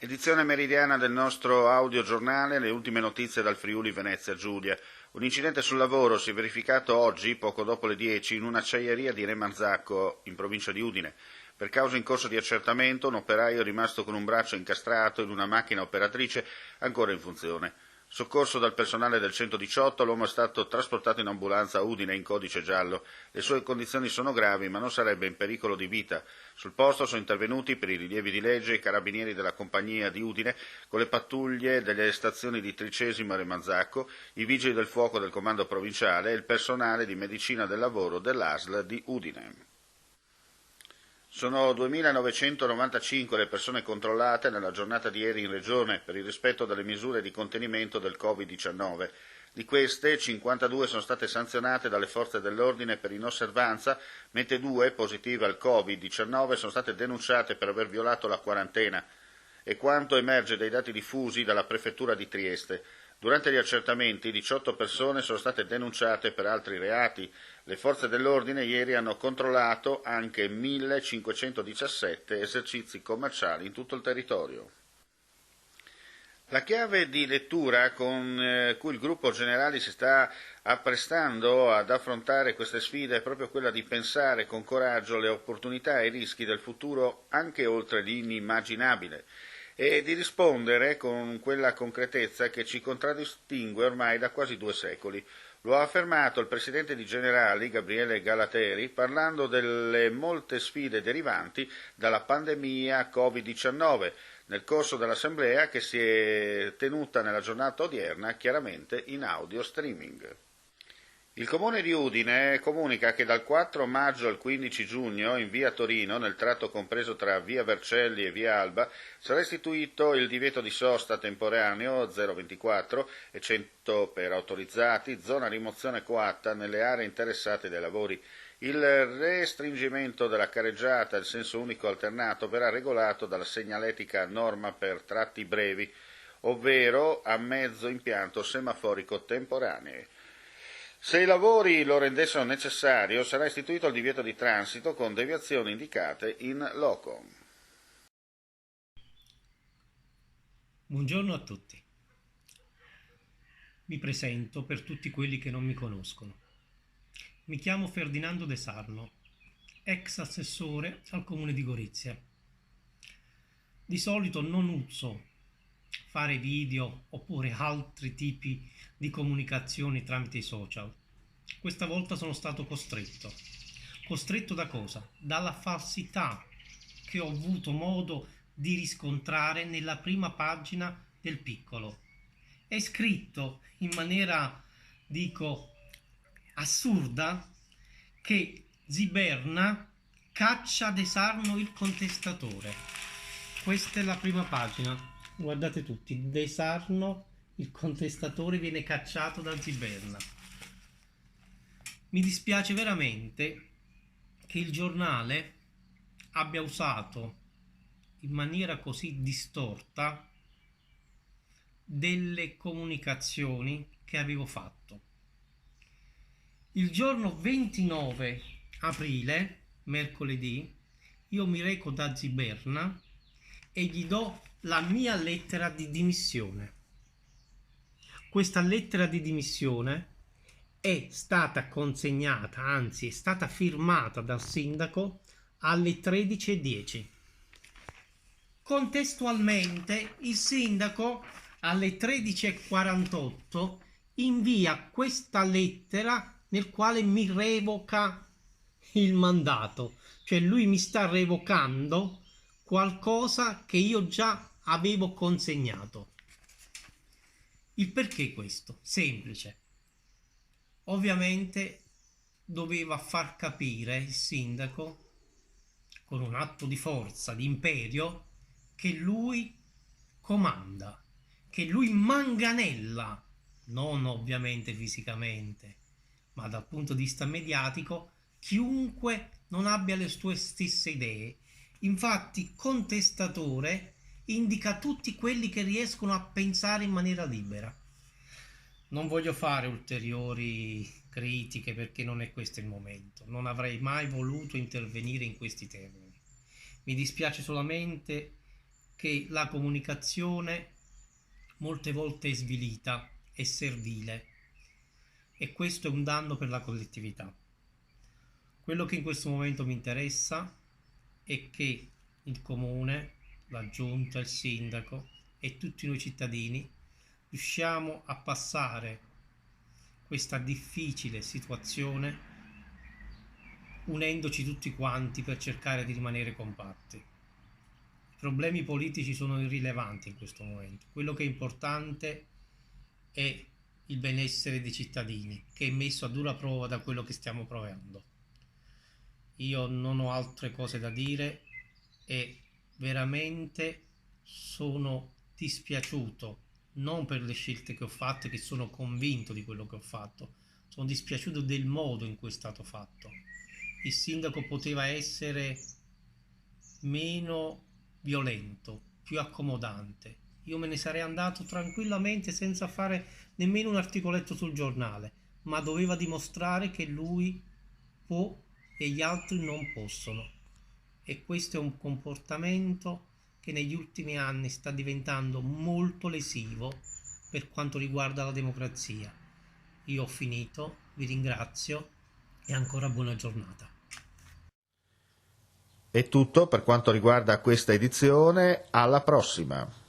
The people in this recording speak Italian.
Edizione meridiana del nostro audiogiornale, le ultime notizie dal Friuli Venezia Giulia. Un incidente sul lavoro si è verificato oggi, poco dopo le 10, in un'acciaieria di Remanzacco, in provincia di Udine. Per causa in corso di accertamento, un operaio è rimasto con un braccio incastrato in una macchina operatrice ancora in funzione. Soccorso dal personale del 118, l'uomo è stato trasportato in ambulanza a Udine in codice giallo. Le sue condizioni sono gravi, ma non sarebbe in pericolo di vita. Sul posto sono intervenuti per i rilievi di legge i carabinieri della compagnia di Udine con le pattuglie delle stazioni di Tricesimo e Remanzacco, i vigili del fuoco del comando provinciale e il personale di medicina del lavoro dell'ASL di Udine. Sono 2.995 le persone controllate nella giornata di ieri in Regione per il rispetto delle misure di contenimento del Covid-19. Di queste, 52 sono state sanzionate dalle forze dell'ordine per inosservanza, mentre 2, positive al Covid-19, sono state denunciate per aver violato la quarantena. E quanto emerge dai dati diffusi dalla Prefettura di Trieste. Durante gli accertamenti 18 persone sono state denunciate per altri reati. Le forze dell'ordine ieri hanno controllato anche 1.517 esercizi commerciali in tutto il territorio. La chiave di lettura con cui il gruppo Generali si sta apprestando ad affrontare queste sfide è proprio quella di pensare con coraggio le opportunità e i rischi del futuro anche oltre l'inimmaginabile e di rispondere con quella concretezza che ci contraddistingue ormai da quasi 2 secoli. Lo ha affermato il presidente di Generali, Gabriele Galateri, parlando delle molte sfide derivanti dalla pandemia Covid-19 nel corso dell'assemblea che si è tenuta nella giornata odierna, chiaramente in audio streaming. Il Comune di Udine comunica che dal 4 maggio al 15 giugno in via Torino, nel tratto compreso tra via Vercelli e via Alba, sarà istituito il divieto di sosta temporaneo 024 e 100 per autorizzati, zona rimozione coatta nelle aree interessate dai lavori. Il restringimento della carreggiata in senso unico alternato verrà regolato dalla segnaletica norma per tratti brevi, ovvero a mezzo impianto semaforico temporaneo. Se i lavori lo rendessero necessario, sarà istituito il divieto di transito con deviazioni indicate in loco. Buongiorno a tutti. Mi presento per tutti quelli che non mi conoscono. Mi chiamo Ferdinando De Sarno, ex assessore al comune di Gorizia. Di solito non uso fare video oppure altri tipi di comunicazioni tramite i social. Questa volta sono stato costretto. Costretto da cosa? Dalla falsità che ho avuto modo di riscontrare nella prima pagina del Piccolo. È scritto in maniera, assurda, che Ziberna caccia De Sarno il contestatore. Questa è la prima pagina. Guardate tutti, De Sarno il contestatore viene cacciato da Ziberna. Mi dispiace veramente che il giornale abbia usato in maniera così distorta delle comunicazioni che avevo fatto. Il giorno 29 aprile, mercoledì, io mi reco da Ziberna e gli do la mia lettera di dimissione. Questa lettera di dimissione è stata consegnata, anzi è stata firmata dal sindaco alle 13:10. Contestualmente il sindaco alle 13:48 invia questa lettera nel quale mi revoca il mandato, cioè lui mi sta revocando qualcosa che io già avevo consegnato. Il perché questo? Semplice. Ovviamente doveva far capire il sindaco con un atto di forza, di imperio, che lui comanda, che lui manganella, non ovviamente fisicamente, ma dal punto di vista mediatico, chiunque non abbia le sue stesse idee. Infatti contestatore indica tutti quelli che riescono a pensare in maniera libera. Non voglio fare ulteriori critiche perché non è questo il momento. Non avrei mai voluto intervenire in questi termini. Mi dispiace solamente che la comunicazione molte volte è svilita, è servile, e questo è un danno per la collettività. Quello che in questo momento mi interessa è che il comune, la giunta, il sindaco e tutti noi cittadini riusciamo a passare questa difficile situazione unendoci tutti quanti per cercare di rimanere compatti. I problemi politici sono irrilevanti in questo momento. Quello che è importante è il benessere dei cittadini, che è messo a dura prova da quello che stiamo provando. Io non ho altre cose da dire e veramente sono dispiaciuto, non per le scelte che ho fatto, che sono convinto di quello che ho fatto, sono dispiaciuto del modo in cui è stato fatto. Il sindaco poteva essere meno violento, più accomodante. Io me ne sarei andato tranquillamente senza fare nemmeno un articoletto sul giornale, ma doveva dimostrare che lui può e gli altri non possono. E questo è un comportamento che negli ultimi anni sta diventando molto lesivo per quanto riguarda la democrazia. Io ho finito, vi ringrazio e ancora buona giornata. È tutto per quanto riguarda questa edizione, alla prossima!